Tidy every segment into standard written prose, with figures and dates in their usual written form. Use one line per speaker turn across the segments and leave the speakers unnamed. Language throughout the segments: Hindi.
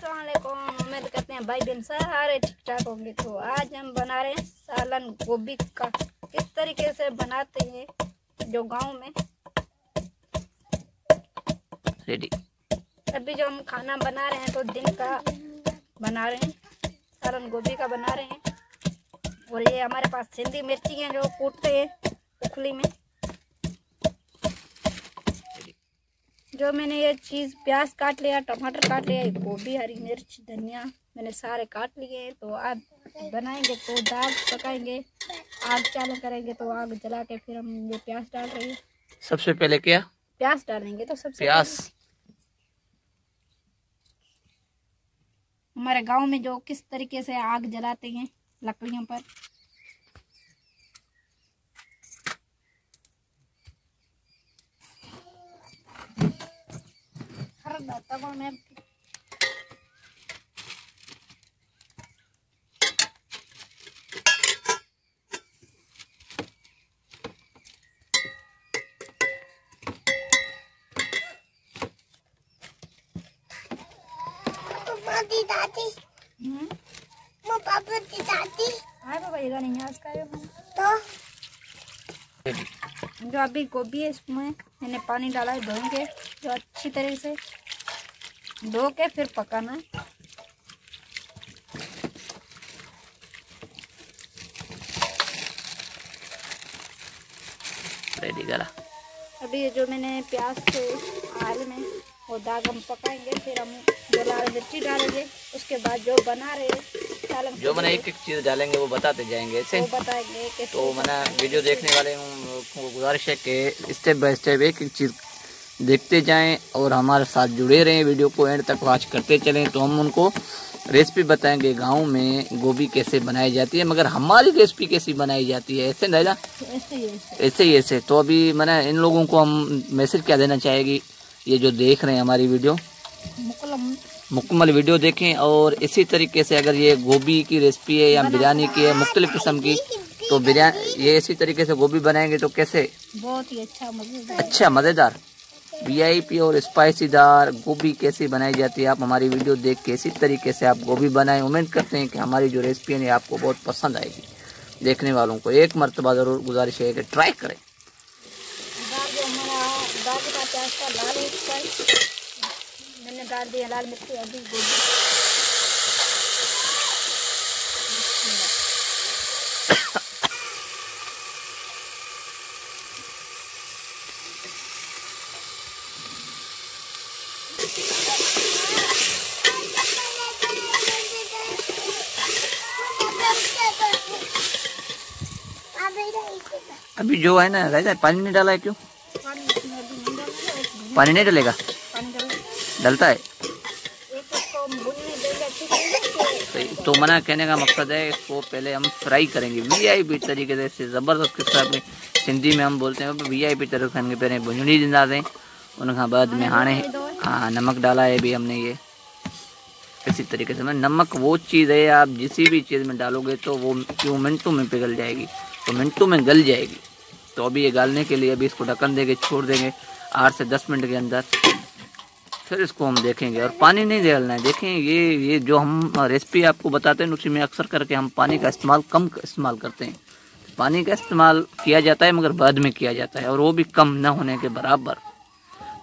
अस्सलाम वालेकुम। उम्मीद करते हैं भाई बहन सारे ठीक ठाक होंगे। तो आज हम बना रहे हैं सालन गोभी का। किस तरीके से बनाते हैं जो गांव में
रेडी।
अभी जो हम खाना बना रहे हैं तो दिन का बना रहे हैं, सालन गोभी का बना रहे हैं। और ये हमारे पास सिंधी मिर्ची हैं जो कूटते हैं उखली में। जो मैंने ये चीज़ प्याज काट लिया, टमाटर काट लिया, गोभी, हरी मिर्च, धनिया मैंने सारे काट लिए हैं। तो आज बनाएंगे तो दाल पकाएंगे, आग चालू करेंगे तो आग जला के फिर हम ये प्याज डाल रहे हैं।
सबसे पहले क्या
प्याज डालेंगे। तो सबसे
प्याज
हमारे गांव में जो किस तरीके से आग जलाते हैं लकड़ियों पर।
दादी पापा की दादी
हाय बाबा ये नहीं आज का
तो
जो अभी गोभी है इसमें मैंने पानी डाला है, धोएंगे जो अच्छी तरह से धो के फिर पकाना है।
रेडी करा।
अभी ये जो मैंने प्याज से आल में वो दाग हम पकाएंगे, फिर हम जो लाल मिर्ची डालेंगे, उसके बाद जो बना रहे सालन
जो मैंने एक एक चीज डालेंगे वो बताते जाएंगे ऐसे।
वो बताएंगे कैसे।
तो मैंने वीडियो देखने वाले को गुजारिश है कि स्टेप बाय स्टेप एक एक चीज देखते जाएं और हमारे साथ जुड़े रहें, वीडियो को एंड तक वॉच करते चलें। तो हम उनको रेसिपी बताएंगे गांव में गोभी कैसे बनाई जाती है, मगर हमारी रेसिपी कैसी बनाई जाती है ऐसे दादा ऐसे ही ऐसे। तो अभी मैंने इन लोगों को हम मैसेज क्या देना चाहेगी, ये जो देख रहे हैं हमारी वीडियो मुकम्मल वीडियो देखें और इसी तरीके से अगर ये गोभी की रेसिपी है या बिरयानी की है मुख्तलिफ किस्म की, तो बिरयानी ये इसी तरीके से गोभी बनाएंगे तो कैसे
बहुत ही अच्छा
मज़ेदार VIP और स्पाइसीदार गोभी कैसी बनाई जाती है, आप हमारी वीडियो देख के इसी तरीके से आप गोभी बनाएं। उम्मीद करते हैं कि हमारी जो रेसिपी है आपको बहुत पसंद आएगी। देखने वालों को एक मरतबा ज़रूर गुजारिश है कि ट्राई करें।
मैंने डाल दिया लाल मिर्ची, अभी गोभी
अभी जो है ना राजा पानी नहीं डाला है, क्यों पानी नहीं डालेगा? डलता है तो मना कहने का मकसद है इसको पहले हम फ्राई करेंगे VIP तरीके से ज़बरदस्त किस्सा में सिंधी में हम बोलते हैं VIP तरह खाने पहले भुंजनी दिंदा दें उनका बाद में हाणे हाँ नमक डाला है भी हमने। ये इसी तरीके से मैं नमक वो चीज़ है आप जिस भी चीज़ में डालोगे तो वो क्यों मिनटों में पिघल जाएगी, तो मिनटों में गल जाएगी। तो अभी ये गालने के लिए अभी इसको ढक्कन देके छोड़ देंगे 8 से 10 मिनट के अंदर, फिर इसको हम देखेंगे। और पानी नहीं डालना है। देखें ये जो हम रेसिपी आपको बताते हैं उसी में अक्सर करके हम पानी का इस्तेमाल कम इस्तेमाल करते हैं। पानी का इस्तेमाल किया जाता है मगर बाद में किया जाता है और वो भी कम न होने के बराबर।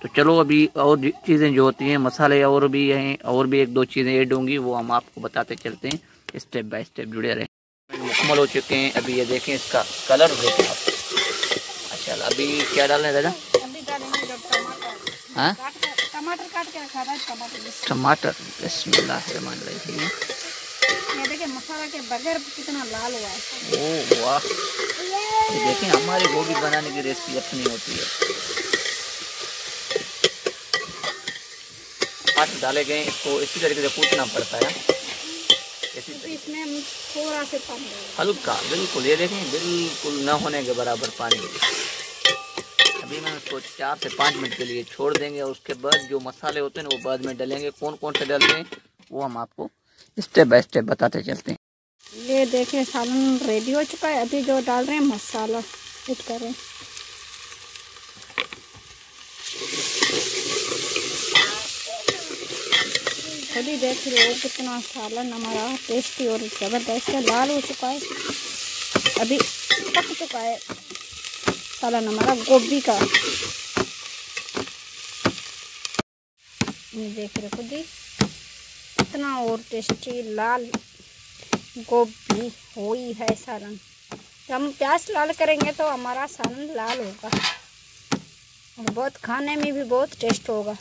तो चलो अभी और चीज़ें जो होती हैं मसाले और भी हैं, और भी एक दो चीज़ें ऐड होंगी वो हम आपको बताते चलते हैं। स्टेप बाय स्टेप जुड़े रहें। मुकम्मल हो चुके हैं। अभी ये देखें इसका कलर देखें आप। अच्छा अभी क्या डालना है दादा?
अभी डालेंगे जो टमाटर।
हाँ
टमाटर काट के रखा था,
टमाटर। बिस्मिल्लाहिर्रहमानिर्रहीम।
ये देखिए मसाला के बगैर कितना लाल हुआ है।
ओह वाह, देखें हमारी गोभी बनाने की रेसिपी अपनी होती है। टमाटर डाले गए, इसको इसी तरीके से कूटना पड़ता है।
इसमें हम थोड़ा से पानी
हल्का बिल्कुल, ये देखें बिल्कुल न होने के बराबर पानी। अभी मैं इसको 4 से 5 मिनट के लिए छोड़ देंगे और उसके बाद जो मसाले होते हैं वो बाद में डालेंगे। कौन कौन से डालते हैं वो हम आपको स्टेप बाय स्टेप बताते चलते हैं।
ये देखिए सालन रेडी हो चुका है। अभी जो डाल रहे हैं मसाला ऐड कर रहे हैं। खुद ही देख रहे हो कितना सालन हमारा टेस्टी और ज़बरदस्त है। लाल हो चुका है, अभी पक चुका है सालन हमारा गोभी का। ये देख रहे खुद ही कितना और टेस्टी लाल गोभी हुई है सालन। जब हम प्याज लाल करेंगे तो हमारा सालन लाल होगा और बहुत खाने में भी बहुत टेस्ट होगा।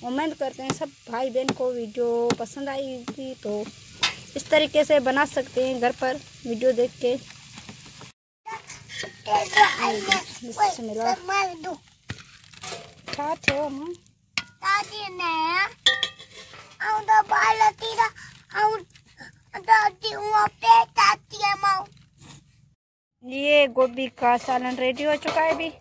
उम्मीद करते हैं सब भाई बहन को वीडियो पसंद आई होगी, तो इस तरीके से बना सकते हैं घर पर वीडियो देख के। ये गोभी का सालन रेडी हो चुका है अभी।